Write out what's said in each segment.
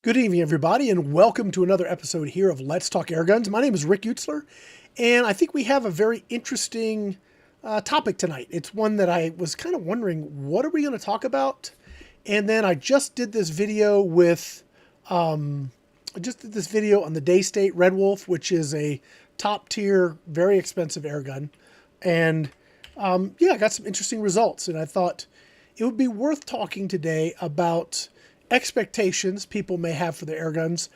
Good evening, everybody, and welcome to another episode here of Let's Talk Airguns. My name is Rick Utzler, and I think we have a very interesting topic tonight. It's one that I was kind of wondering, what are we going to talk about? And then I just did this video with, on the Daystate Red Wolf, which is a top tier, very expensive airgun. And yeah, I got some interesting results, and I thought it would be worth talking today about expectations people may have for their air guns,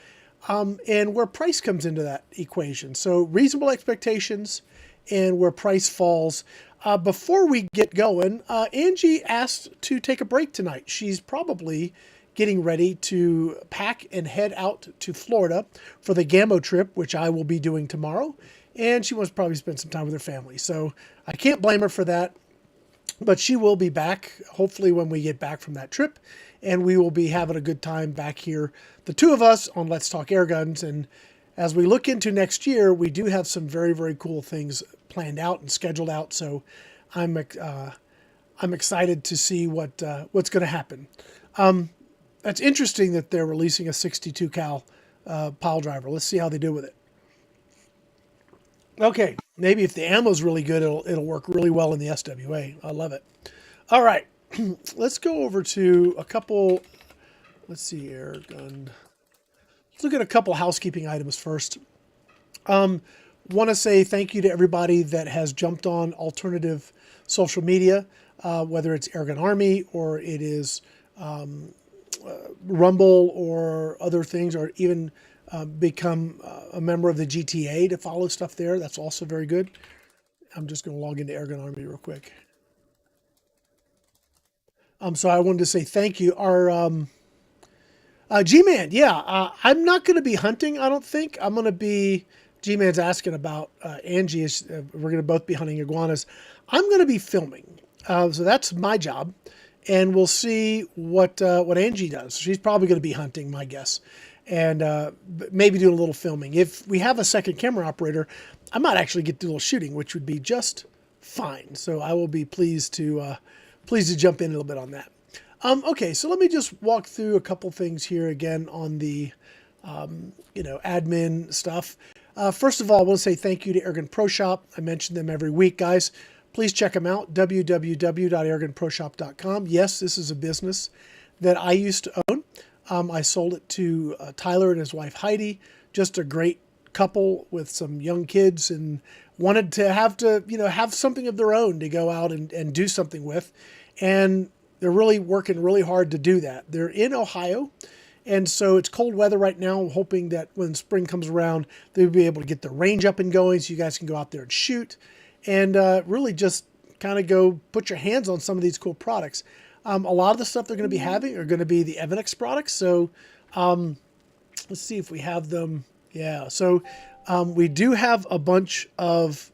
and where price comes into that equation. So reasonable expectations and where price falls. Before we get going, Angie asked to take a break tonight. She's probably getting ready to pack and head out to Florida for the Gammo trip, which I will be doing tomorrow. And she wants to probably spend some time with her family. So I can't blame her for that. But she will be back, hopefully, when we get back from that trip. And we will be having a good time back here, the two of us, on Let's Talk Airguns. And as we look into next year, we do have some very, very cool things planned out and scheduled out. So I'm excited to see what's going to happen. That's interesting that they're releasing a 62 cal pile driver. Let's see how they do with it. Okay, maybe if the ammo's really good, it'll work really well in the SWA. I love it. All right, let's go over to a couple. Let's see, Airgun. Let's look at a couple housekeeping items first. Want to say thank you to everybody that has jumped on alternative social media, whether it's Airgun Army or it is Rumble or other things, or even become a member of the GTA to follow stuff there. That's also very good. I'm just going to log into Airgun Army real quick. So I wanted to say thank you. Our G-Man, yeah, I'm not going to be hunting, I don't think. I'm going to be, G-Man's asking about Angie. We're going to both be hunting iguanas. I'm going to be filming. So that's my job. And we'll see what Angie does. She's probably going to be hunting, my guess. And maybe doing a little filming. If we have a second camera operator, I might actually get to do a little shooting, which would be just fine. So I will be pleased to jump in a little bit on that. Okay, so let me just walk through a couple things here again on the admin stuff. First of all, I want to say thank you to Ergon Pro Shop. I mention them every week, guys. Please check them out, www.airgunproshop.com. Yes, this is a business that I used to own. I sold it to Tyler and his wife Heidi, just a great couple with some young kids, and wanted to have something of their own to go out and do something with. And they're really working really hard to do that. They're in Ohio, and so it's cold weather right now. Hoping that when spring comes around, they'll be able to get the range up and going so you guys can go out there and shoot, and really just kind of go put your hands on some of these cool products. A lot of the stuff they're going to be having are going to be the Evanex products. So let's see if we have them. Yeah. So we do have a bunch of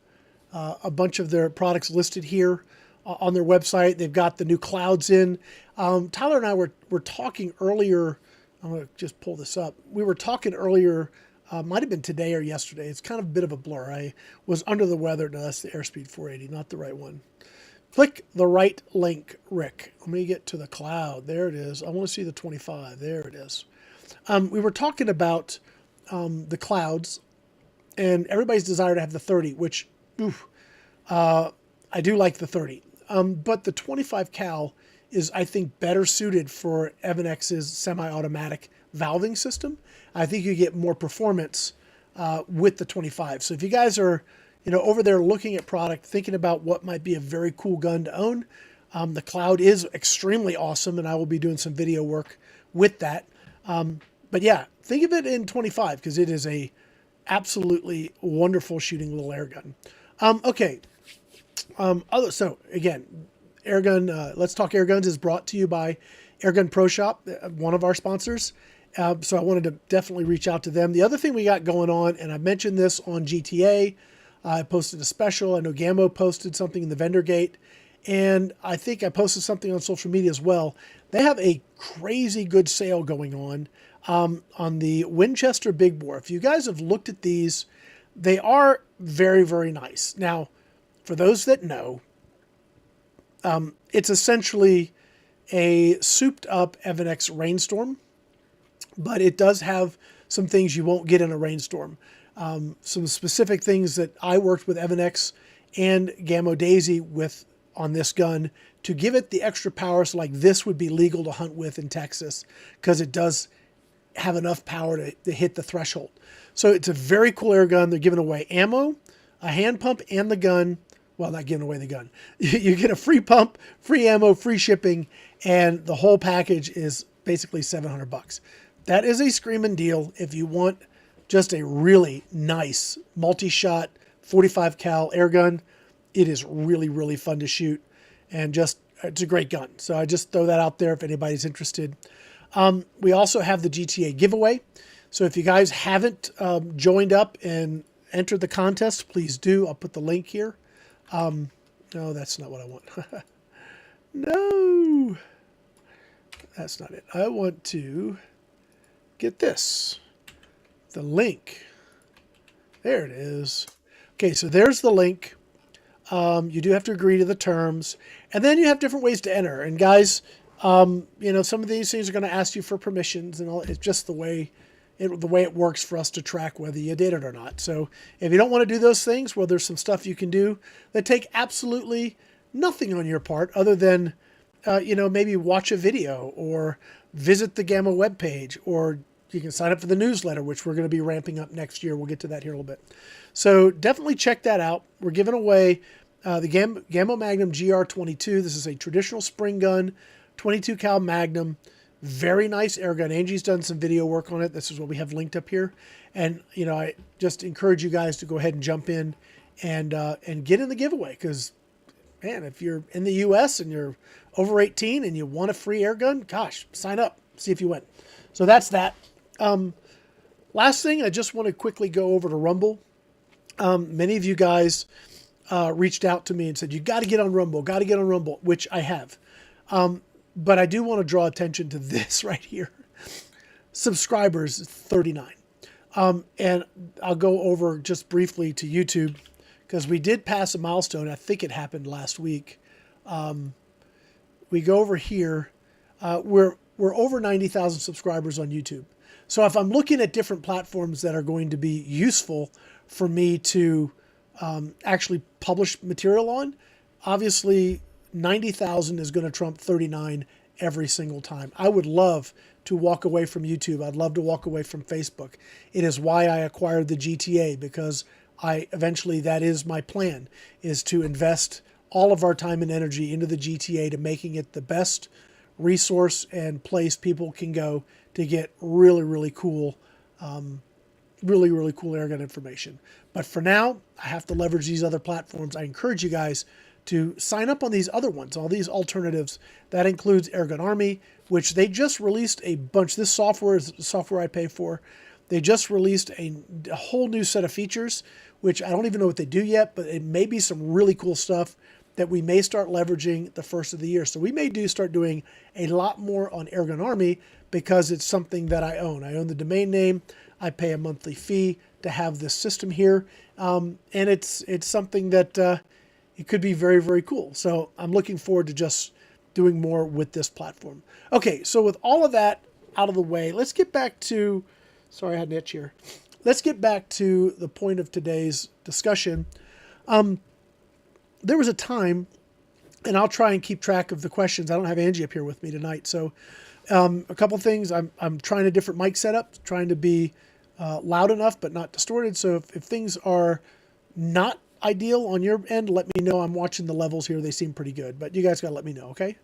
their products listed here on their website. They've got the new clouds in. Tyler and I were talking earlier. I'm going to just pull this up. We were talking earlier. Might have been today or yesterday. It's kind of a bit of a blur. I was under the weather. No, that's the Airspeed 480, not the right one. Click the right link, Rick. Let me get to the cloud. There it is. I want to see the 25. There it is. We were talking about the clouds and everybody's desire to have the 30, which I do like the 30. But the 25 cal is, I think, better suited for Evanex's semi-automatic valving system. I think you get more performance with the 25. So if you guys are over there looking at product, thinking about what might be a very cool gun to own, the Cloud is extremely awesome, and I will be doing some video work with that. But yeah, think of it in 25 because it is a absolutely wonderful shooting little air gun. Okay. So again, Airgun, Let's Talk Airguns is brought to you by Ergon Pro Shop, one of our sponsors. So I wanted to definitely reach out to them. The other thing we got going on, and I mentioned this on GTA, I posted a special. I know Gammo posted something in the vendor gate, and I think I posted something on social media as well. They have a crazy good sale going on the Winchester Big Bore. If you guys have looked at these, they are very, very nice. Now, for those that know, it's essentially a souped up Evanex Rainstorm but it does have some things you won't get in a rainstorm. Some specific things that I worked with Evan X and Gammo Daisy with on this gun to give it the extra power, so like this would be legal to hunt with in Texas because it does have enough power to hit the threshold. So it's a very cool air gun. They're giving away ammo, a hand pump, and the gun. Well, not giving away the gun. You get a free pump, free ammo, free shipping, and the whole package is basically $700. That is a screaming deal if you want just a really nice multi-shot 45 cal air gun. It is really, really fun to shoot, and just it's a great gun. So I just throw that out there if anybody's interested. We also have the GTA giveaway. So if you guys haven't joined up and entered the contest, please do. I'll put the link here. No, that's not what I want. No, that's not it. I want to get this, the link. There it is. Okay, so there's the link. You do have to agree to the terms, and then you have different ways to enter. And guys, you know, some of these things are going to ask you for permissions, and all. It's just the way it works for us to track whether you did it or not. So if you don't want to do those things, well, there's some stuff you can do that take absolutely nothing on your part other than, you know, maybe watch a video or visit the Gamma web page, or you can sign up for the newsletter, which we're going to be ramping up next year. We'll get to that here in a little bit. So definitely check that out. We're giving away the Gamma Magnum GR22. This is a traditional spring gun, 22 cal Magnum. Very nice air gun. Angie's done some video work on it. This is what we have linked up here. And, you know, I just encourage you guys to go ahead and jump in and get in the giveaway. Because, man, if you're in the U.S. and you're over 18 and you want a free air gun, gosh, sign up. See if you win. So that's that. Last thing, I just want to quickly go over to Rumble. Many of you guys reached out to me and said, you got to get on Rumble, which I have. But I do want to draw attention to this right here. Subscribers, 39. And I'll go over just briefly to YouTube because we did pass a milestone. I think it happened last week. We go over here. We're over 90,000 subscribers on YouTube. So if I'm looking at different platforms that are going to be useful for me to actually publish material on, obviously 90,000 is going to trump 39 every single time. I would love to walk away from YouTube. I'd love to walk away from Facebook. It is why I acquired the GTA, because eventually that is my plan, is to invest all of our time and energy into the GTA to making it the best resource and place people can go to get really, really cool airgun information. But for now, I have to leverage these other platforms. I encourage you guys to sign up on these other ones, all these alternatives. That includes Airgun Army, which they just released a bunch. This software is the software I pay for. They just released a whole new set of features, which I don't even know what they do yet, but it may be some really cool stuff that we may start leveraging the first of the year. So we may start doing a lot more on Airgun Army because it's something that I own. I own the domain name. I pay a monthly fee to have this system here. And it's something that it could be very, very cool. So I'm looking forward to just doing more with this platform. Okay, so with all of that out of the way, let's get back to, sorry, I had an itch here. Let's get back to the point of today's discussion. There was a time, and I'll try and keep track of the questions. I don't have Angie up here with me tonight. So a couple things. I'm trying a different mic setup, trying to be loud enough but not distorted. So if things are not ideal on your end, let me know. I'm watching the levels here. They seem pretty good, but you guys got to let me know, okay?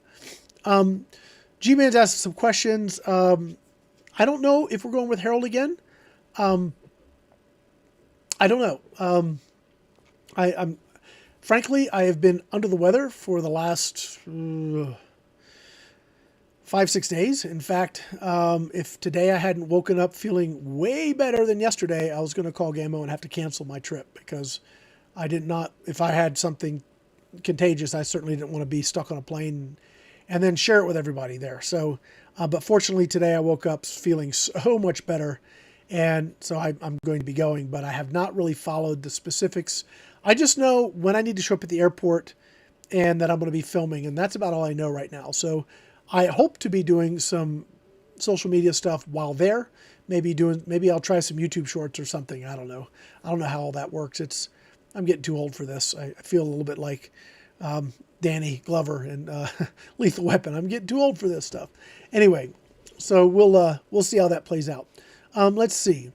G-Man's asked some questions. I don't know if we're going with Harold again. I don't know. I'm frankly, I have been under the weather for the last 5-6 days. In fact, if today I hadn't woken up feeling way better than yesterday, I was going to call Gammo and have to cancel my trip because I did not, if I had something contagious, I certainly didn't want to be stuck on a plane and then share it with everybody there. So, but fortunately today I woke up feeling so much better. And so I'm going to be going, but I have not really followed the specifics. I just know when I need to show up at the airport and that I'm going to be filming, and that's about all I know right now. So I hope to be doing some social media stuff while there. Maybe I'll try some YouTube shorts or something. I don't know. I don't know how all that works. I'm getting too old for this. I feel a little bit like Danny Glover in Lethal Weapon. I'm getting too old for this stuff. Anyway, so we'll see how that plays out. Let's see.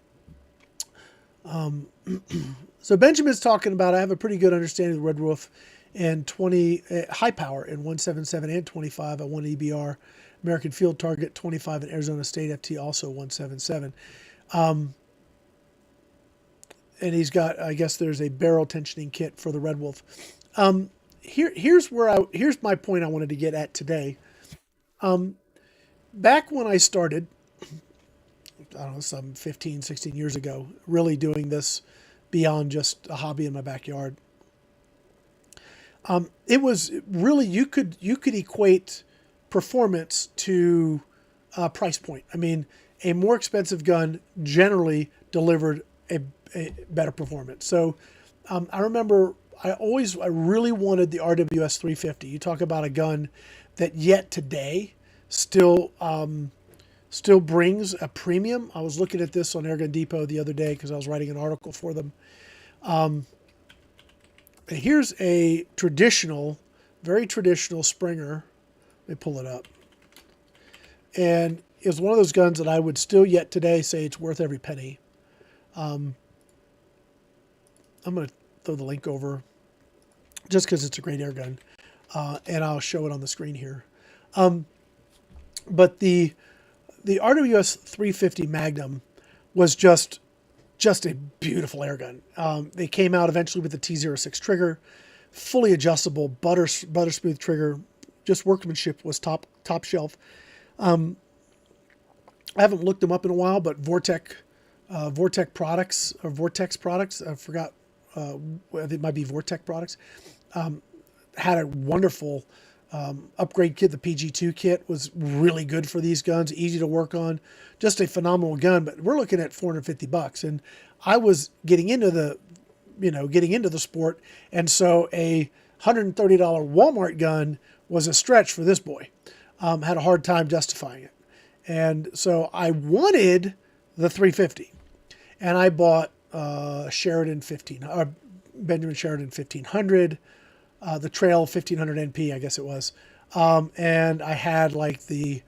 So Benjamin's talking about, I have a pretty good understanding of the Red Wolf and 20 high power in 177 and 25 at 1 EBR, American Field Target 25 in Arizona State FT, also 177. And he's got, I guess there's a barrel tensioning kit for the Red Wolf. Here's my point I wanted to get at today. Back when I started, I don't know, some 15, 16 years ago, really doing this beyond just a hobby in my backyard. It was really, you could equate performance to price point. I mean, a more expensive gun generally delivered a better performance. So I remember I really wanted the RWS 350. You talk about a gun that yet today still brings a premium. I was looking at this on Airgun Depot the other day because I was writing an article for them. Here's a very traditional Springer. Let me pull it up. And it was one of those guns that I would still yet today say it's worth every penny. I'm going to throw the link over just because it's a great air gun. And I'll show it on the screen here. But the RWS 350 Magnum was just a beautiful air gun. They came out eventually with the T06 trigger, fully adjustable, butter smooth trigger. Just workmanship was top shelf. I haven't looked them up in a while, but Vortex Products, I forgot. I think it might be Vortex Products. Had a wonderful upgrade kit. The PG2 kit was really good for these guns, easy to work on, just a phenomenal gun. But we're looking at $450, and I was getting into the sport, and so a $130 Walmart gun was a stretch for this boy. Had a hard time justifying it, and so I wanted the 350, and I bought Benjamin Sheridan 1500. The Trail 1500 NP, I guess it was. And I had like the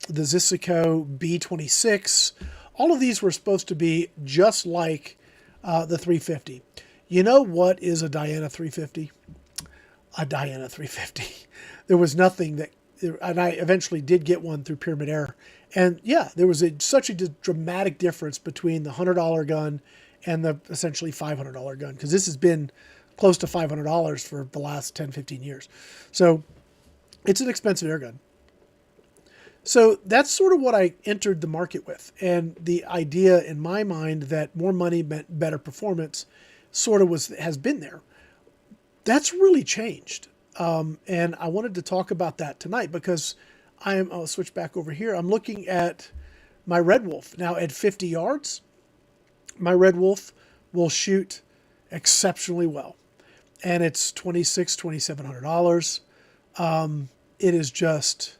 Zisico B26. All of these were supposed to be just like the 350. You know what is a Diana 350? A Diana 350. There was nothing that, and I eventually did get one through Pyramid Air. And yeah, there was such a dramatic difference between the $100 gun and the essentially $500 gun, because this has been close to $500 for the last 10, 15 years. So it's an expensive air gun. So that's sort of what I entered the market with. And the idea in my mind that more money meant better performance sort of has been there. That's really changed. And I wanted to talk about that tonight because I'll switch back over here. I'm looking at my Red Wolf. Now at 50 yards, my Red Wolf will shoot exceptionally well. And it's $2,700. It is just,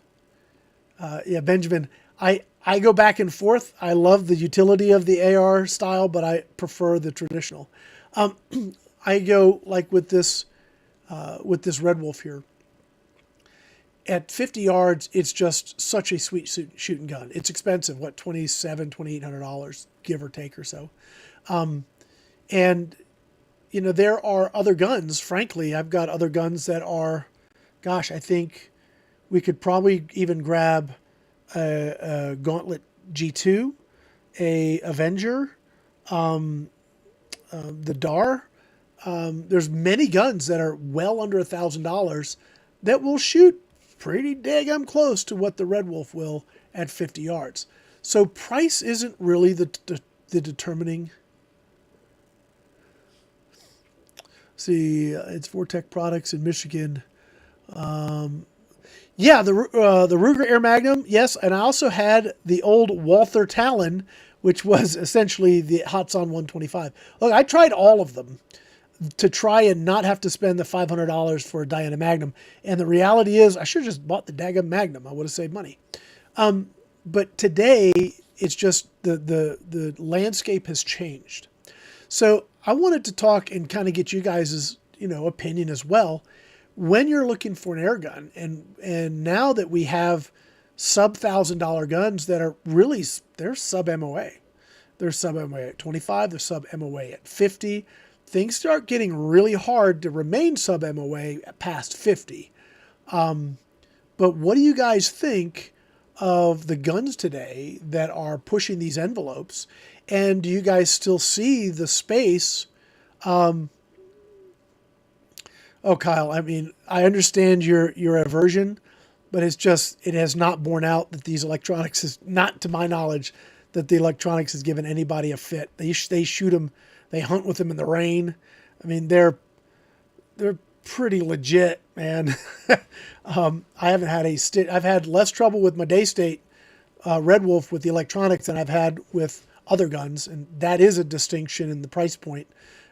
Benjamin, I go back and forth. I love the utility of the AR style, but I prefer the traditional. I go like with this Red Wolf here. At 50 yards, it's just such a sweet shooting gun. It's expensive, what, $2,800, give or take or so. And there are other guns. Frankly, I've got other guns that are, gosh, I think we could probably even grab a Gauntlet G2, a Avenger, the DAR. There's many guns that are well under $1,000 that will shoot pretty daggum close to what the Red Wolf will at 50 yards. So price isn't really the determining. See, it's Vortex Products in Michigan. Yeah, the Ruger Air Magnum, yes, and I also had the old Walther Talon, which was essentially the Hatsan 125. Look, I tried all of them to try and not have to spend the $500 for a Diana Magnum, and the reality is I should have just bought the daggum Magnum. I would have saved money. But today, it's just the landscape has changed. So I wanted to talk and kind of get you guys' opinion as well. When you're looking for an air gun, and now that we have sub $1,000 guns that are really, they're sub MOA. They're sub MOA at 25, they're sub MOA at 50. Things start getting really hard to remain sub MOA past 50. But what do you guys think of the guns today that are pushing these envelopes? And do you guys still see the space? Oh, Kyle, I mean, I understand your aversion, but it's just, it has not borne out that these electronics is, not to my knowledge, that the electronics has given anybody a fit. They shoot them, they hunt with them in the rain. I mean, they're pretty legit, man. I haven't had I've had less trouble with my Daystate Red Wolf with the electronics than I've had with other guns, and that is a distinction in the price point.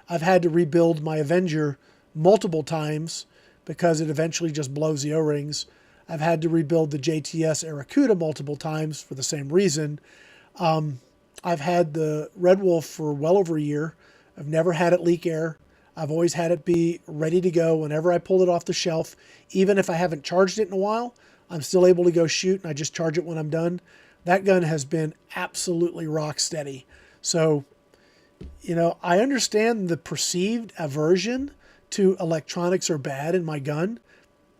I've had to rebuild my Avenger multiple times because it eventually just blows the O-rings. I've had to rebuild the JTS Aracuda multiple times for the same reason. I've had the Red Wolf for well over a year. I've never had it leak air. I've always had it be ready to go whenever I pull it off the shelf. Even if I haven't charged it in a while, I'm still able to go shoot, and I just charge it when I'm done. That gun has been absolutely rock steady. So, I understand the perceived aversion to electronics are bad in my gun.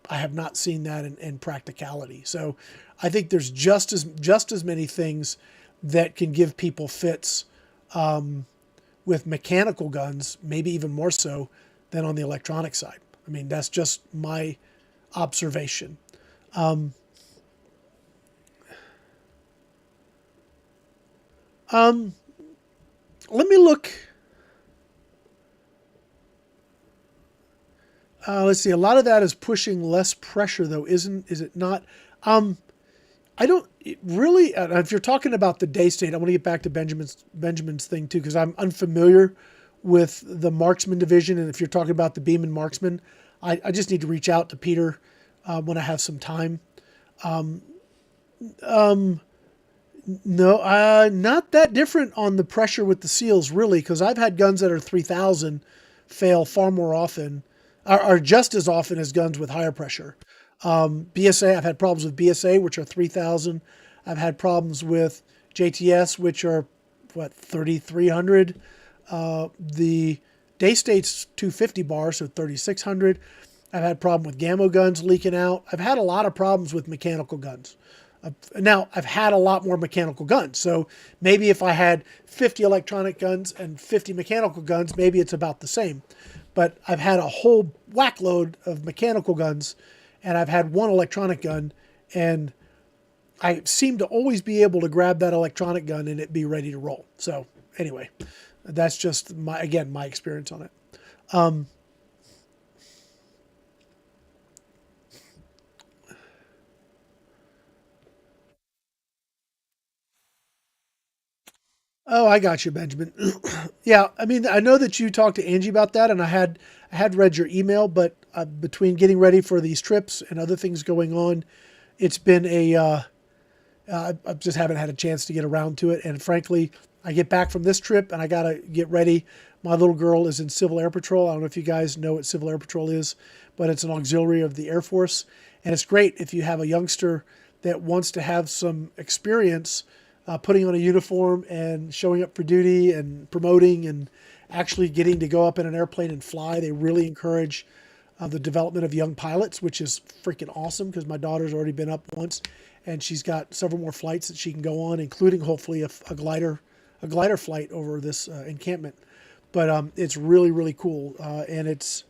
I have not seen that in practicality. So I think there's just as many things that can give people fits with mechanical guns, maybe even more so than on the electronic side. I mean, that's just my observation. Let me look. Let's see. A lot of that is pushing less pressure, though, is it not? I don't really. If you're talking about the Daystate, I want to get back to Benjamin's thing too, because I'm unfamiliar with the marksman division. And if you're talking about the Beeman marksman, I just need to reach out to Peter when I have some time. No, not that different on the pressure with the seals, really, because I've had guns that are 3,000 fail far more often, are just as often as guns with higher pressure. BSA, I've had problems with BSA, which are 3,000. I've had problems with JTS, which are, 3,300. The Daystate's 250 bar, so 3,600. I've had problem with Gammo guns leaking out. I've had a lot of problems with mechanical guns. Now, I've had a lot more mechanical guns. So maybe if I had 50 electronic guns and 50 mechanical guns, maybe it's about the same. But I've had a whole whack load of mechanical guns, and I've had one electronic gun, and I seem to always be able to grab that electronic gun and it be ready to roll. So anyway, that's just my experience on it. Oh, I got you, Benjamin. Yeah, I mean, I know that you talked to Angie about that, and I had read your email, but between getting ready for these trips and other things going on, it's been I just haven't had a chance to get around to it. And frankly, I get back from this trip and I got to get ready. My little girl is in Civil Air Patrol. I don't know if you guys know what Civil Air Patrol is, but it's an auxiliary of the Air Force. And it's great if you have a youngster that wants to have some experience putting on a uniform and showing up for duty and promoting and actually getting to go up in an airplane and fly. They really encourage the development of young pilots, which is freaking awesome because my daughter's already been up once and she's got several more flights that she can go on, including hopefully a glider flight over this encampment. But it's really, really cool. And it's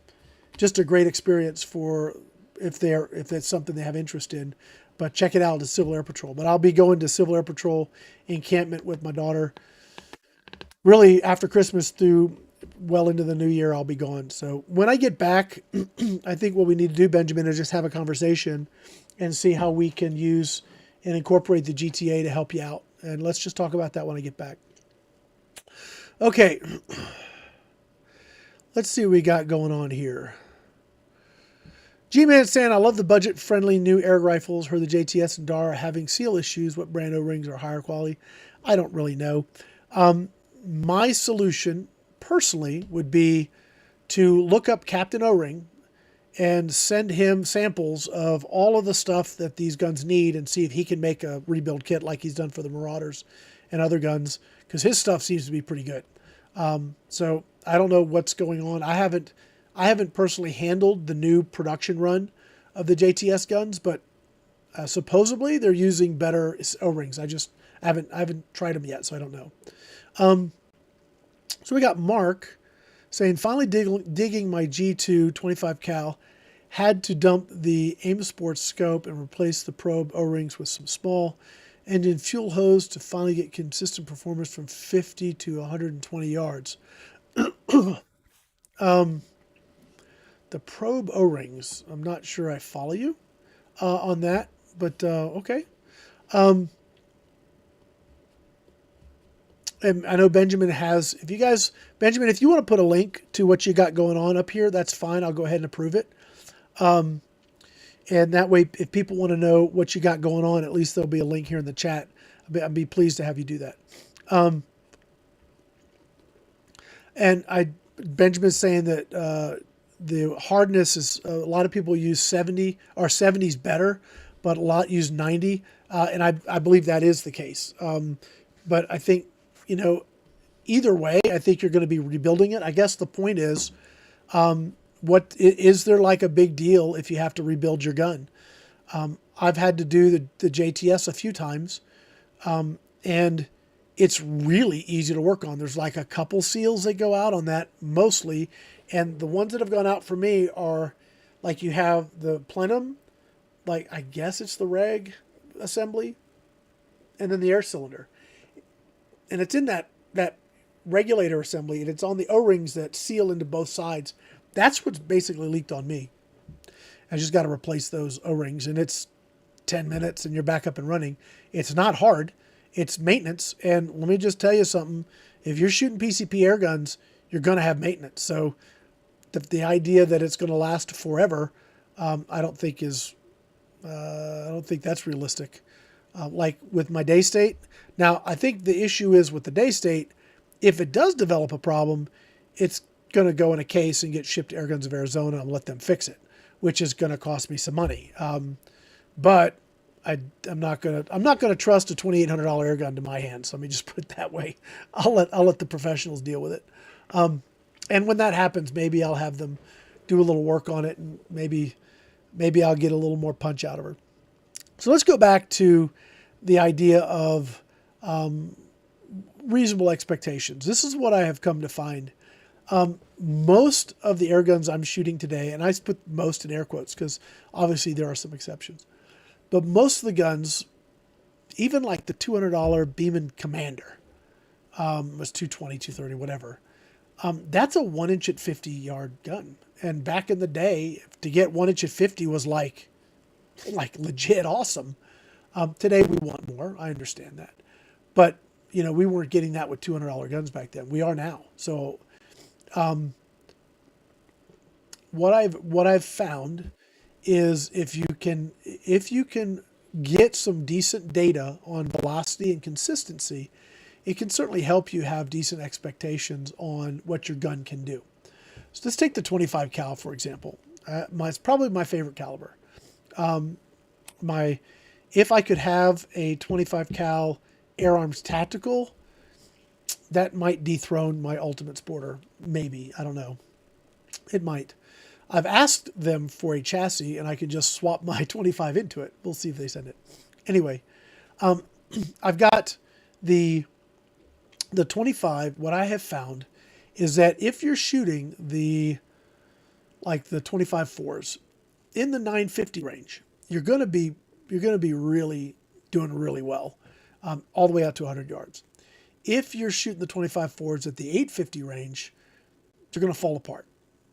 just a great experience for if it's something they have interest in. But check it out, the Civil Air Patrol. But I'll be going to Civil Air Patrol encampment with my daughter really after Christmas through well into the new year. I'll be gone. So when I get back, I think what we need to do, Benjamin, is just have a conversation and see how we can use and incorporate the GTA to help you out. And let's just talk about that when I get back. Okay. Let's see what we got going on here. G-Man saying, I love the budget-friendly new air rifles. Heard the JTS and DAR are having seal issues. What brand O-rings are higher quality? I don't really know. My solution, personally, would be to look up Captain O-Ring and send him samples of all of the stuff that these guns need and see if he can make a rebuild kit like he's done for the Marauders and other guns, because his stuff seems to be pretty good. So I don't know what's going on. I haven't personally handled the new production run of the JTS guns, but supposedly they're using better O-rings. I haven't tried them yet, so I don't know. So we got Mark saying, finally digging my G2 25 cal, had to dump the Aim Sports scope and replace the probe O-rings with some small engine fuel hose to finally get consistent performance from 50 to 120 yards. The probe O-rings, I'm not sure I follow you on that, but okay. And I know Benjamin has, Benjamin, if you want to put a link to what you got going on up here, that's fine. I'll go ahead and approve it. And that way, if people want to know what you got going on, at least there'll be a link here in the chat. I'd be pleased to have you do that. And Benjamin's saying that the hardness is, a lot of people use 70, or 70's better, but a lot use 90. And I believe that is the case. But I think, either way, I think you're going to be rebuilding it. I guess the point is, what is there like a big deal if you have to rebuild your gun? I've had to do the JTS a few times, and it's really easy to work on. There's like a couple seals that go out on that mostly, and the ones that have gone out for me are like, you have the plenum, like I guess it's the reg assembly, and then the air cylinder. And it's in that regulator assembly, and it's on the O-rings that seal into both sides. That's what's basically leaked on me. I just got to replace those O-rings, and it's 10 minutes, and you're back up and running. It's not hard. It's maintenance, and let me just tell you something. If you're shooting PCP air guns, you're going to have maintenance. So the idea that it's going to last forever, I don't think that's realistic. Like with my Daystate. Now, I think the issue is with the Daystate, if it does develop a problem, it's going to go in a case and get shipped to Airguns of Arizona and let them fix it, which is going to cost me some money. But I'm not going to trust a $2,800 air gun to my hands. Let me just put it that way. I'll let the professionals deal with it. And when that happens, maybe I'll have them do a little work on it, and maybe I'll get a little more punch out of her. So let's go back to the idea of reasonable expectations. This is what I have come to find. Most of the air guns I'm shooting today, and I put most in air quotes because obviously there are some exceptions, but most of the guns, even like the $200 Beeman Commander, was 220, 230, whatever. That's a 1-inch at 50-yard gun. And back in the day, to get 1-inch at 50 was like legit awesome. Today we want more. I understand that. But, we weren't getting that with $200 guns back then. We are now. So what I've found is if you can get some decent data on velocity and consistency, it can certainly help you have decent expectations on what your gun can do. So let's take the 25 cal, for example. It's probably my favorite caliber. If I could have a 25 cal AirArms Tactical, that might dethrone my Ultimate Sporter. Maybe. I don't know. It might. I've asked them for a chassis, and I could just swap my 25 into it. We'll see if they send it. Anyway, I've got the 25. What I have found is that if you're shooting the 25 4s in the 950 range, you're going to be really doing really well, all the way out to 100 yards. If you're shooting the 25 4s at the 850 range, you're going to fall apart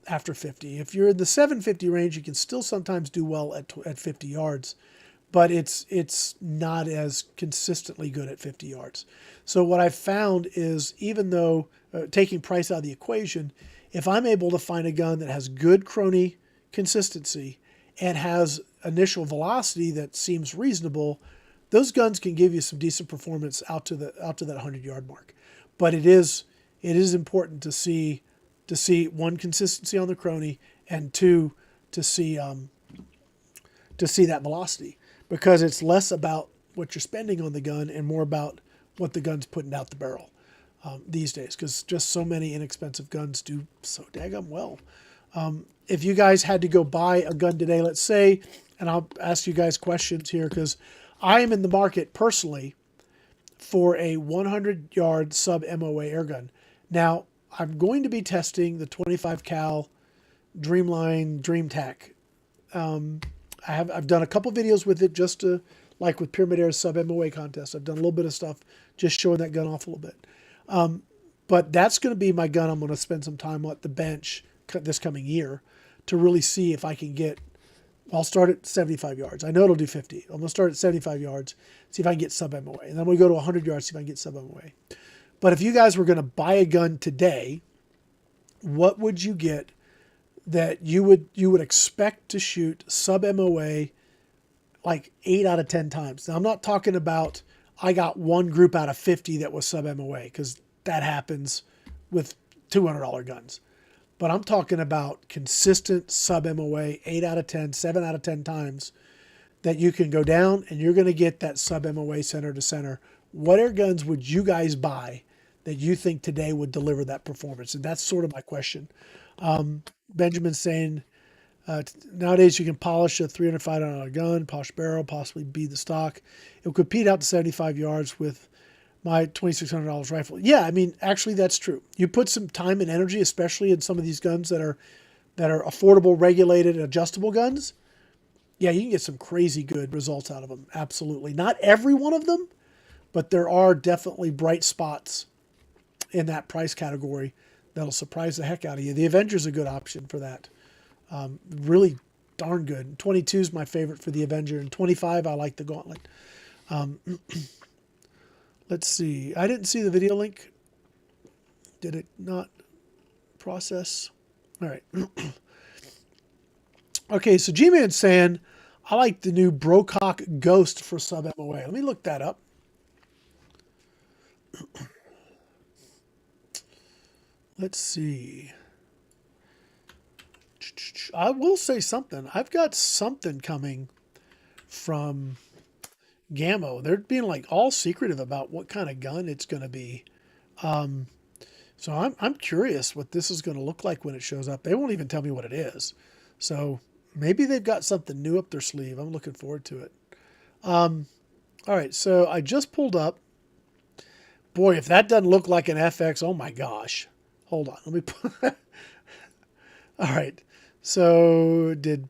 after 50. If you're in the 750 range, you can still sometimes do well at 50 yards, but it's not as consistently good at 50 yards. So what I've found is, even though taking price out of the equation, if I'm able to find a gun that has good crony consistency and has initial velocity that seems reasonable, those guns can give you some decent performance out to that 100-yard mark. But it is important to see one, consistency on the crony, and two, to see that velocity, because it's less about what you're spending on the gun and more about what the gun's putting out the barrel these days, because just so many inexpensive guns do so daggum well. If you guys had to go buy a gun today, let's say, and I'll ask you guys questions here because I am in the market personally for a 100-yard sub MOA airgun. Now, I'm going to be testing the 25 cal Dreamline Dream Tac. I've done a couple videos with it, just to, like with Pyramid Air's sub MOA contest. I've done a little bit of stuff just showing that gun off a little bit. But that's going to be my gun I'm going to spend some time on at the bench this coming year to really see if I can get. I'll start at 75 yards. I know it'll do 50. I'm going to start at 75 yards, see if I can get sub MOA. And then we go to 100 yards, see if I can get sub MOA. But if you guys were going to buy a gun today, what would you get that you would expect to shoot sub MOA like 8 out of 10 times? Now, I'm not talking about I got one group out of 50 that was sub MOA, because that happens with $200 guns. But I'm talking about consistent sub MOA, 8 out of 10, 7 out of 10 times that you can go down and you're going to get that sub MOA center to center. What air guns would you guys buy that you think today would deliver that performance? And that's sort of my question. Benjamin's saying, nowadays you can polish a $305 gun, polish barrel, possibly bead the stock. It will compete out to 75 yards with my $2,600 rifle. Yeah, I mean, actually that's true. You put some time and energy, especially in some of these guns that are affordable, regulated, adjustable guns. Yeah, you can get some crazy good results out of them. Absolutely. Not every one of them, but there are definitely bright spots in that price category that'll surprise the heck out of you. The Avenger's a good option for that. Really darn good. 22 is my favorite for the Avenger, and 25 I like the Gauntlet. Let's see. I didn't see the video link. Did it not process? All right. Okay, so G-Man's saying, I like the new Brocock Ghost for sub MOA. Let me look that up. Let's see. I will say something. I've got something coming from Gammo. They're being like all secretive about what kind of gun it's going to be. So I'm curious what this is going to look like when it shows up. They won't even tell me what it is. So maybe they've got something new up their sleeve. I'm looking forward to it. All right, so I just pulled up. Boy, if that doesn't look like an FX, oh my gosh. Hold on, let me put all right. So did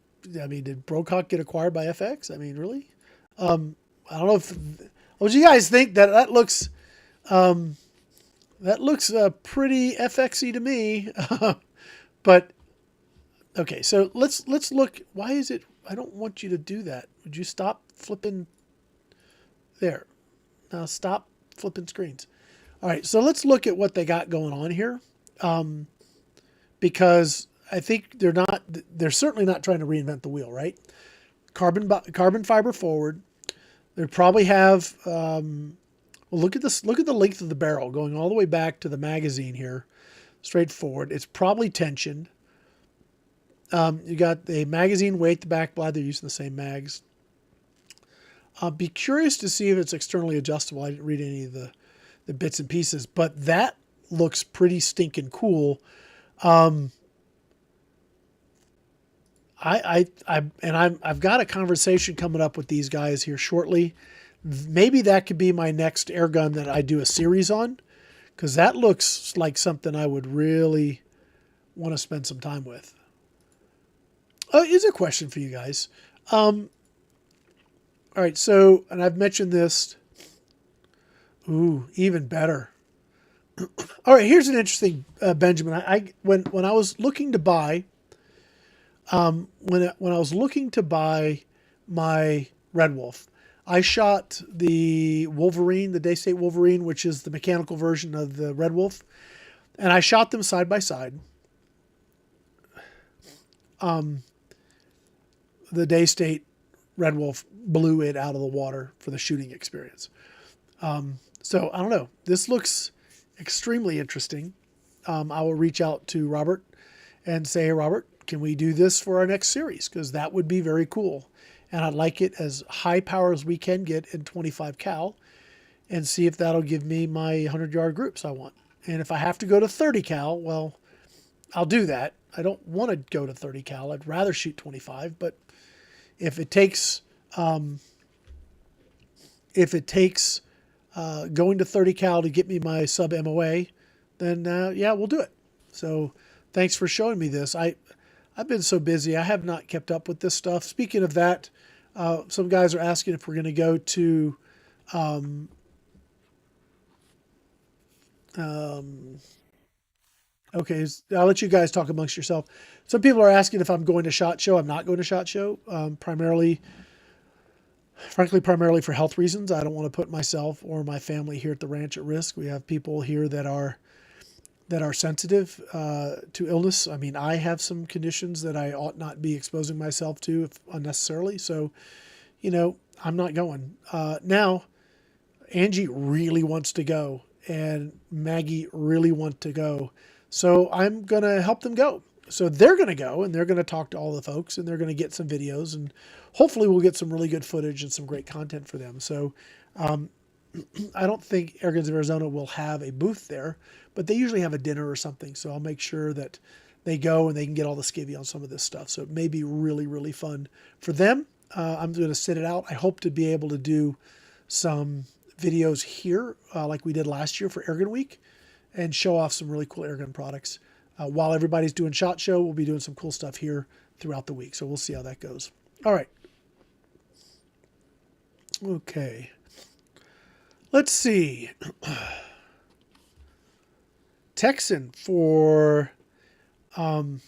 Brocock get acquired by FX? I mean, really? I don't know if what do you guys think? That looks pretty FX-y to me. But okay, so let's look. Why is it? I don't want you to do that. Would you stop flipping there? Now stop flipping screens. All right, so let's look at what they got going on here. Because I think they're certainly not trying to reinvent the wheel, right? Carbon fiber forward. They probably have, well, look at this. Look at the length of the barrel going all the way back to the magazine here, straight forward. It's probably tensioned. You got the magazine weight, the back blade. They're using the same mags. Be curious to see if it's externally adjustable. I didn't read any of the bits and pieces, but that looks pretty stinking cool. I've got a conversation coming up with these guys here shortly. Maybe that could be my next air gun that I do a series on, because that looks like something I would really want to spend some time with. Here's a question for you guys. All right, so, and I've mentioned this. Ooh, even better. All right, here's an interesting, Benjamin. When I was looking to buy, when I was looking to buy my Red Wolf, I shot the Wolverine, the Daystate Wolverine, which is the mechanical version of the Red Wolf, and I shot them side by side. the Daystate Red Wolf blew it out of the water for the shooting experience. So I don't know. This looks extremely interesting. I will reach out to Robert and say, hey, Robert, can we do this for our next series? Because that would be very cool. And I'd like it as high power as we can get in 25 cal and see if that'll give me my 100-yard groups I want. And if I have to go to 30 cal, well, I'll do that. I don't want to go to 30 cal. I'd rather shoot 25. But if it takes going to 30 cal to get me my sub MOA, then yeah, we'll do it. So thanks for showing me this. I've been so busy. I have not kept up with this stuff. Speaking of that, some guys are asking if we're going to go to okay, I'll let you guys talk amongst yourself. Some people are asking if I'm going to SHOT Show. I'm not going to SHOT Show, primarily for health reasons. I don't want to put myself or my family here at the ranch at risk. We have people here that are sensitive to illness. I mean, I have some conditions that I ought not be exposing myself to unnecessarily. So, you know, I'm not going. Now, Angie really wants to go, and Maggie really want to go. So I'm going to help them go. So they're going to go, and they're going to talk to all the folks, and they're going to get some videos, and hopefully we'll get some really good footage and some great content for them. So I don't think Airguns of Arizona will have a booth there, but they usually have a dinner or something. So I'll make sure that they go and they can get all the skivvy on some of this stuff. So it may be really, really fun for them. I'm going to sit it out. I hope to be able to do some videos here like we did last year for Airgun Week and show off some really cool Airgun products. While everybody's doing SHOT Show, we'll be doing some cool stuff here throughout the week. So we'll see how that goes. All right. Okay. Let's see. Texan for the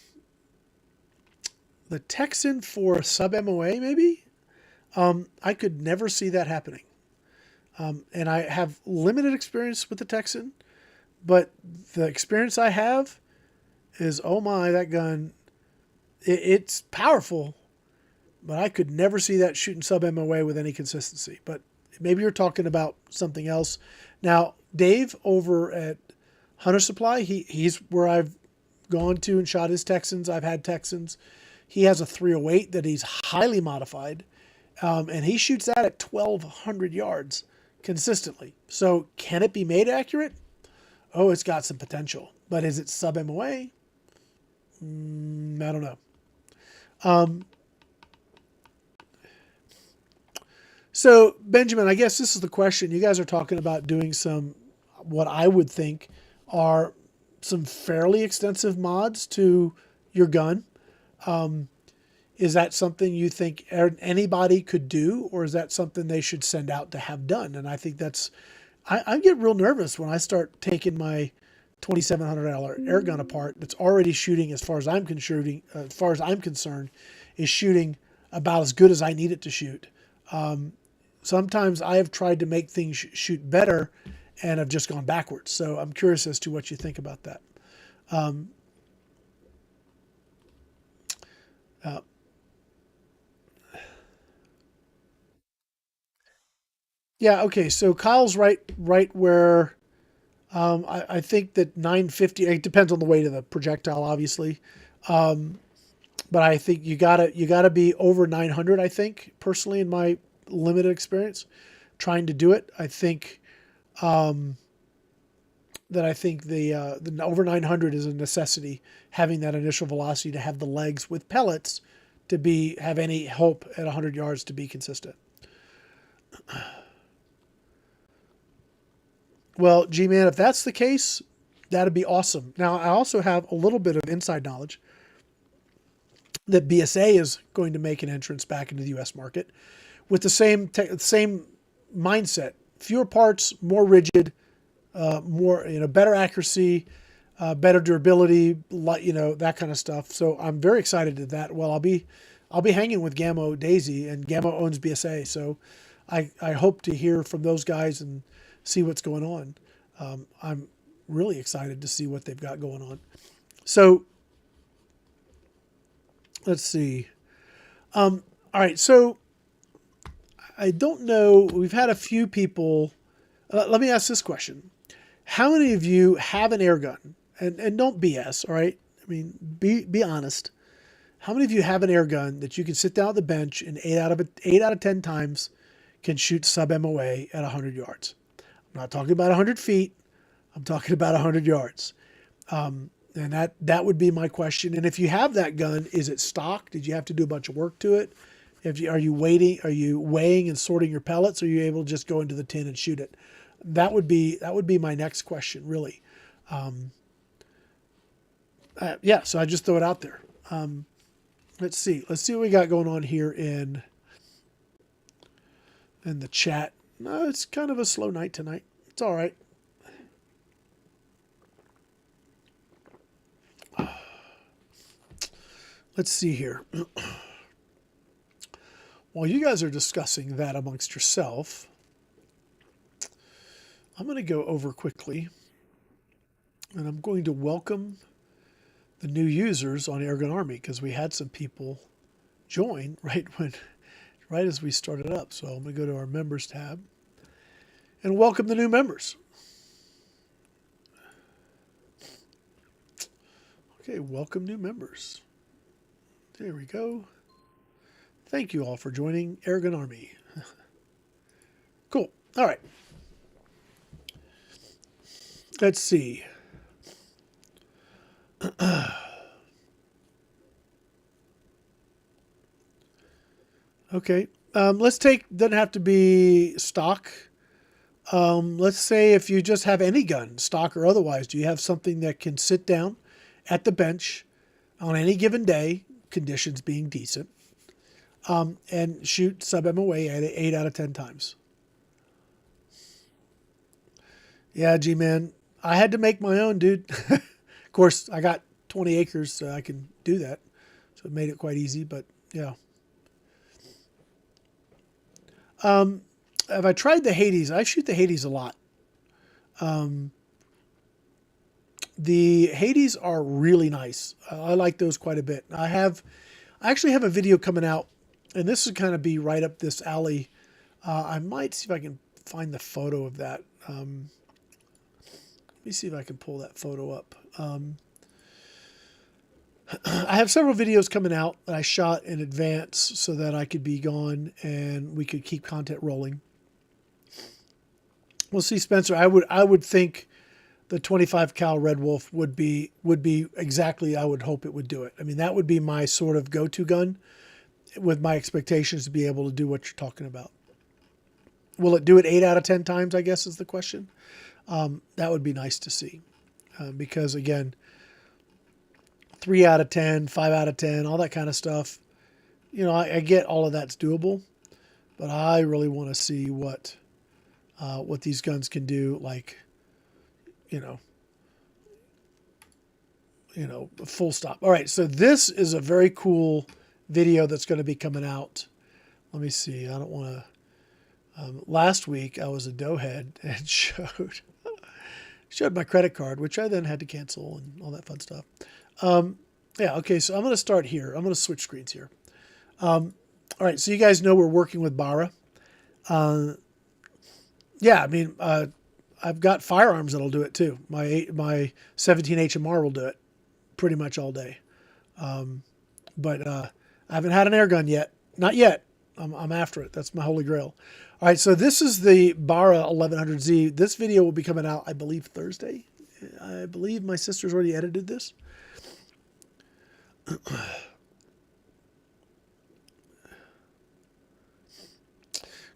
Texan for sub MOA maybe. I could never see that happening. And I have limited experience with the Texan, but the experience I have is, oh my, that gun, it's powerful, but I could never see that shooting sub MOA with any consistency. But maybe you're talking about something else. Now, Dave over at Hunter Supply, he's where I've gone to and shot his Texans. I've had Texans. He has a 308 that he's highly modified, and he shoots that at 1,200 yards consistently. So can it be made accurate? Oh, it's got some potential. But is it sub MOA? I don't know. So, Benjamin, I guess this is the question. You guys are talking about doing some, what I would think are some fairly extensive mods to your gun. Is that something you think anybody could do, or is that something they should send out to have done? And I think that's, I get real nervous when I start taking my $2,700 air gun apart that's already shooting, as far as I'm concerned, is shooting about as good as I need it to shoot. Sometimes I have tried to make things shoot better and have just gone backwards. So I'm curious as to what you think about that. Yeah, okay. So Kyle's right where I think that 950. It depends on the weight of the projectile, obviously, but I think you gotta be over 900. I think personally, in my limited experience, trying to do it, I think that the over 900 is a necessity. Having that initial velocity to have the legs with pellets to have any hope at 100 yards to be consistent. Well, G-Man, if that's the case, that'd be awesome. Now, I also have a little bit of inside knowledge that BSA is going to make an entrance back into the U.S. market with the same mindset: fewer parts, more rigid, more better accuracy, better durability, that kind of stuff. So I'm very excited at that. Well, I'll be hanging with Gammo Daisy, and Gammo owns BSA, so I hope to hear from those guys and see what's going on. I'm really excited to see what they've got going on. So let's see. All right, so I don't know. We've had a few people. Let me ask this question: how many of you have an air gun? And don't BS. All right, I mean be honest. How many of you have an air gun that you can sit down at the bench and 8 out of 10 times can shoot sub MOA at 100 yards? I'm not talking about 100 feet. I'm talking about 100 yards. And that would be my question. And if you have that gun, is it stock? Did you have to do a bunch of work to it? Are you weighing and sorting your pellets? Or are you able to just go into the tin and shoot it? That would be my next question, really. Yeah, so I just throw it out there. Let's see what we got going on here in the chat. No, it's kind of a slow night tonight. It's all right. Let's see here. While you guys are discussing that amongst yourself, I'm going to go over quickly, and I'm going to welcome the new users on Airgun Army, because we had some people join right as we started up. So I'm going to go to our members tab and welcome the new members. Okay, welcome new members. There we go. Thank you all for joining Airgun Army. Cool. All right. Let's see. Okay. Let's take, doesn't have to be stock. Let's say if you just have any gun, stock or otherwise, do you have something that can sit down at the bench on any given day, conditions being decent, and shoot sub MOA at 8 out of 10 times? Yeah, G-Man, I had to make my own, dude. Of course, I got 20 acres, so I can do that. So it made it quite easy, but yeah. Have I tried the Hades? I shoot the Hades a lot. The Hades are really nice. I like those quite a bit. I actually have a video coming out, and this would kind of be right up this alley. I might see if I can find the photo of that. Let me see if I can pull that photo up. I have several videos coming out that I shot in advance so that I could be gone and we could keep content rolling. We'll see, Spencer. I would think the 25 cal Red Wolf would be exactly, I would hope it would do it. I mean, that would be my sort of go-to gun with my expectations to be able to do what you're talking about. Will it do it 8 out of 10 times, I guess is the question. That would be nice to see. Because again, 3 out of 10, 5 out of 10, all that kind of stuff. You know, I get all of that's doable, but I really want to see what these guns can do. Like, you know, full stop. All right. So this is a very cool video that's going to be coming out. Let me see. I don't want to, last week I was a doughhead and showed my credit card, which I then had to cancel and all that fun stuff. Yeah, okay, so I'm going to start here. I'm going to switch screens here. All right, so you guys know we're working with Barra. Yeah, I mean, I've got firearms that'll do it too. My 17 HMR will do it pretty much all day. But I haven't had an air gun yet. Not yet. I'm after it. That's my holy grail. All right, so this is the Barra 1100Z. This video will be coming out, I believe, Thursday. I believe my sister's already edited this.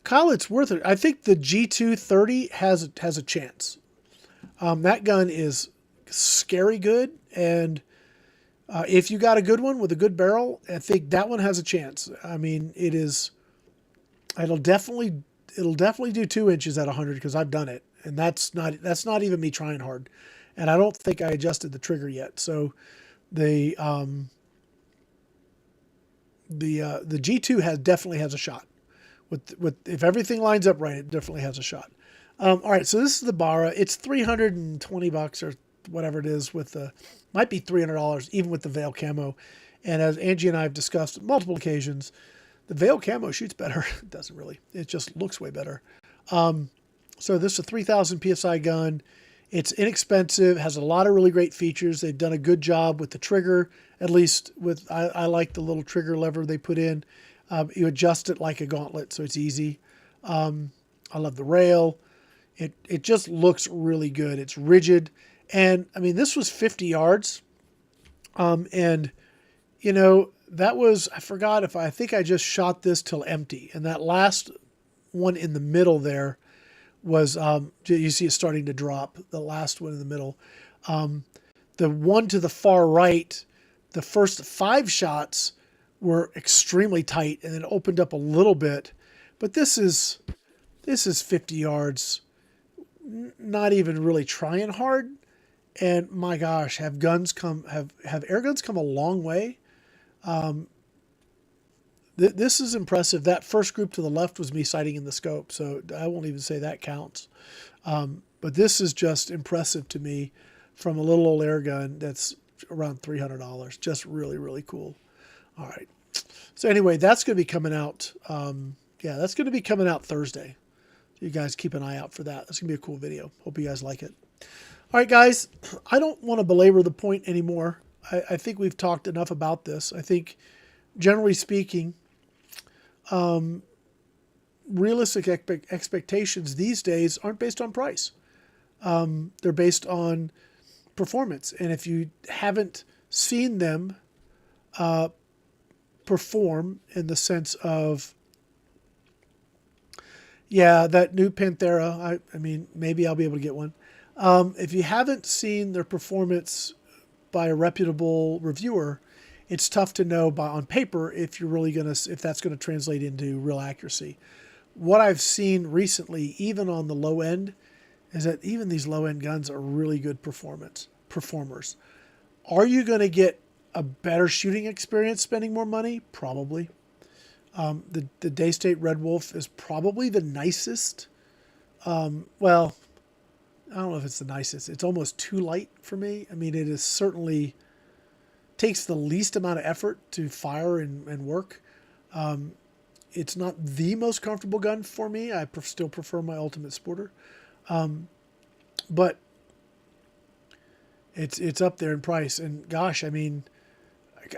Kyle, it's worth it. I think the G230 has a chance. That gun is scary good, and if you got a good one with a good barrel, I think that one has a chance. I mean, it'll definitely do 2 inches at 100 because I've done it, and that's not even me trying hard, and I don't think I adjusted the trigger yet. So the G2 definitely has a shot. With if everything lines up right, it definitely has a shot. All right, so this is the Barra. It's $320 or whatever it is with the, might be $300 even with the Veil camo. And as Angie and I have discussed on multiple occasions, The Veil camo shoots better. It doesn't really. It just looks way better. So this is a 3,000 PSI gun. It's inexpensive, has a lot of really great features. They've done a good job with the trigger, at least with, I like the little trigger lever they put in. You adjust it like a gauntlet, so it's easy. I love the rail. It just looks really good. It's rigid. And I mean, this was 50 yards. And you know, that was, I forgot if I think I just shot this till empty. And that last one in the middle there was, you see it starting to drop, the last one in the middle. The one to the far right, the first 5 shots were extremely tight and then opened up a little bit. But this is 50 yards, not even really trying hard. And my gosh, have air guns come a long way? This is impressive. That first group to the left was me sighting in the scope, so I won't even say that counts. But this is just impressive to me from a little old air gun that's around $300. Just really, really cool. All right. So anyway, that's going to be coming out. Yeah, that's going to be coming out Thursday. So you guys keep an eye out for that. That's going to be a cool video. Hope you guys like it. All right, guys, I don't want to belabor the point anymore. I think we've talked enough about this. I think, generally speaking, realistic expectations these days aren't based on price. They're based on performance. And if you haven't seen them perform in the sense of, yeah, that new Panthera, I mean, maybe I'll be able to get one. If you haven't seen their performance by a reputable reviewer, it's tough to know on paper if you're really if that's going to translate into real accuracy. What I've seen recently, even on the low end, is that even these low end guns are really good performers. Are you going to get a better shooting experience spending more money? Probably. The Daystate Red Wolf is probably the nicest. Well, I don't know if it's the nicest. It's almost too light for me. I mean, it is certainly takes the least amount of effort to fire and work. It's not the most comfortable gun for me. I still prefer my Ultimate Sporter. But it's up there in price. And gosh, I mean,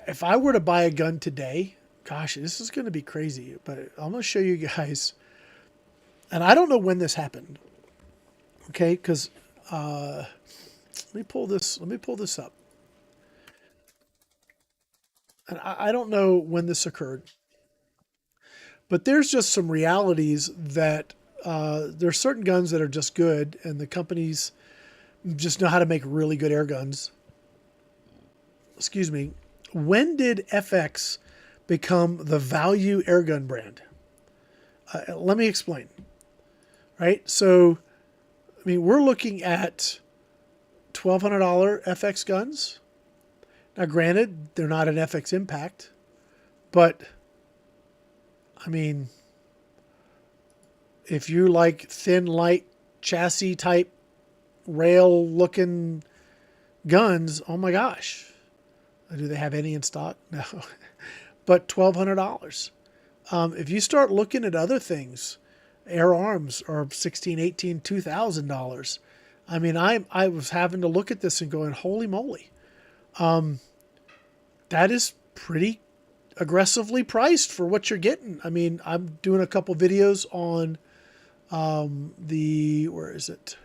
if I were to buy a gun today, gosh, this is going to be crazy. But I'm going to show you guys. And I don't know when this happened. Okay, because let me pull this up. And I don't know when this occurred, but there's just some realities that there's certain guns that are just good, and the companies just know how to make really good air guns. Excuse me. When did FX become the value airgun brand? Let me explain. Right, so I mean, we're looking at $1,200 FX guns. Now, granted, they're not an FX Impact, but I mean, if you like thin, light, chassis type, rail looking guns, oh my gosh. Do they have any in stock? No. But $1,200. If you start looking at other things, FIREARMS are $1,600, $1,800, $2,000. I mean, I was having to look at this and going, holy moly. That is pretty aggressively priced for what you're getting. I mean, I'm doing a couple videos on where is it?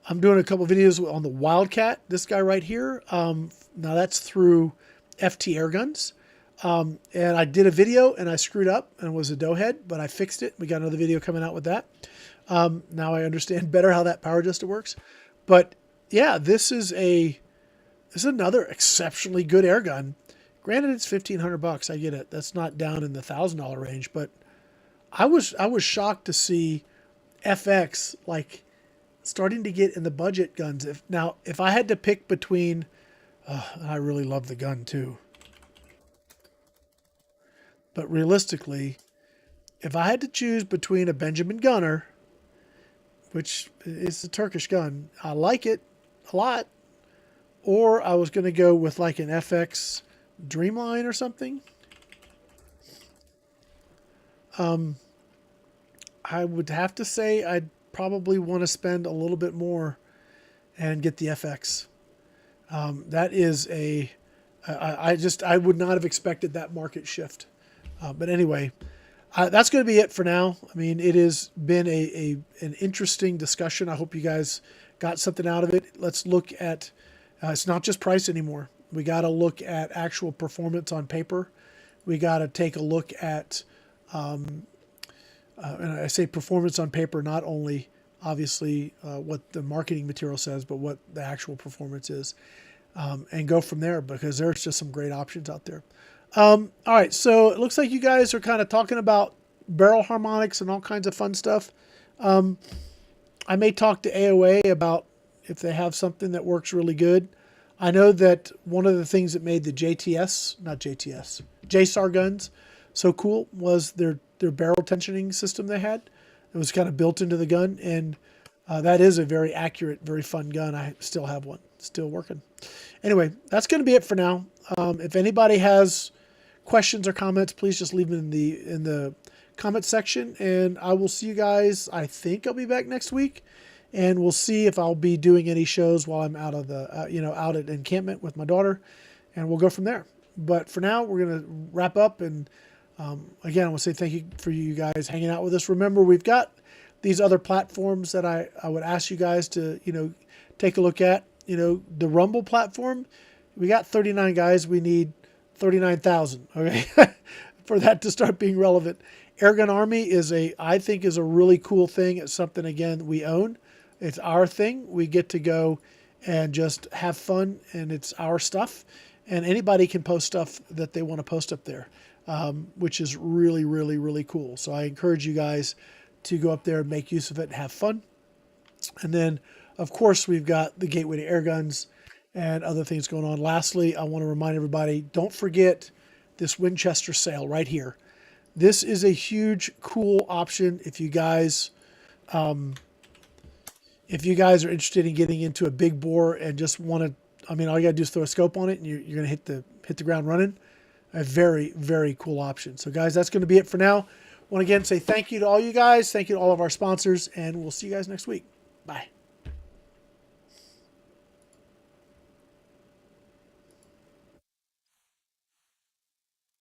I'm doing a couple videos on the Wildcat, this guy right here. Now that's through FT Airguns. And I did a video and I screwed up and it was a doughhead, but I fixed it. We got another video coming out with that. Now I understand better how that power adjuster works. But yeah, this is another exceptionally good air gun. Granted, it's $1,500. I get it. That's not down in the $1,000 range, but I was shocked to see FX like starting to get in the budget guns. If I had to pick between, I really love the gun too. But realistically, if I had to choose between a Benjamin Gunner, which is a Turkish gun, I like it a lot, or I was going to go with like an FX Dreamline or something. I would have to say I'd probably want to spend a little bit more and get the FX. That is I would not have expected that market shift. But anyway, that's going to be it for now. I mean, it has been an interesting discussion. I hope you guys got something out of it. Let's look at, it's not just price anymore. We got to look at actual performance on paper. We got to take a look at, and I say performance on paper, not only obviously what the marketing material says, but what the actual performance is, and go from there, because there's just some great options out there. All right, so it looks like you guys are kind of talking about barrel harmonics and all kinds of fun stuff. I may talk to AOA about if they have something that works really good. I know that one of the things that made the JSAR guns so cool was their barrel tensioning system they had. It was kind of built into the gun, and that is a very accurate, very fun gun. I still have one, still working. Anyway, that's going to be it for now. If anybody has questions or comments, please just leave them in the comment section, and I will see you guys. I think I'll be back next week, and we'll see if I'll be doing any shows while I'm out of the out at encampment with my daughter, and we'll go from there. But for now, we're going to wrap up, and again, I want to say thank you for you guys hanging out with us. Remember, we've got these other platforms that I would ask you guys to take a look at. The Rumble platform, we got 39 guys. We need 39,000, okay, for that to start being relevant. Airgun Army I think is a really cool thing. It's something, again, we own. It's our thing. We get to go and just have fun, and it's our stuff. And anybody can post stuff that they want to post up there, which is really, really, really cool. So I encourage you guys to go up there and make use of it and have fun. And then, of course, we've got the Gateway to Airguns and other things going on. Lastly, I want to remind everybody, don't forget this Winchester sale right here. This is a huge, cool option if you guys are interested in getting into a big bore and just want to, all you got to do is throw a scope on it and you're going to hit the ground running. A very, very cool option. So guys, that's going to be it for now. I want to again say thank you to all you guys. Thank you to all of our sponsors, and we'll see you guys next week. Bye.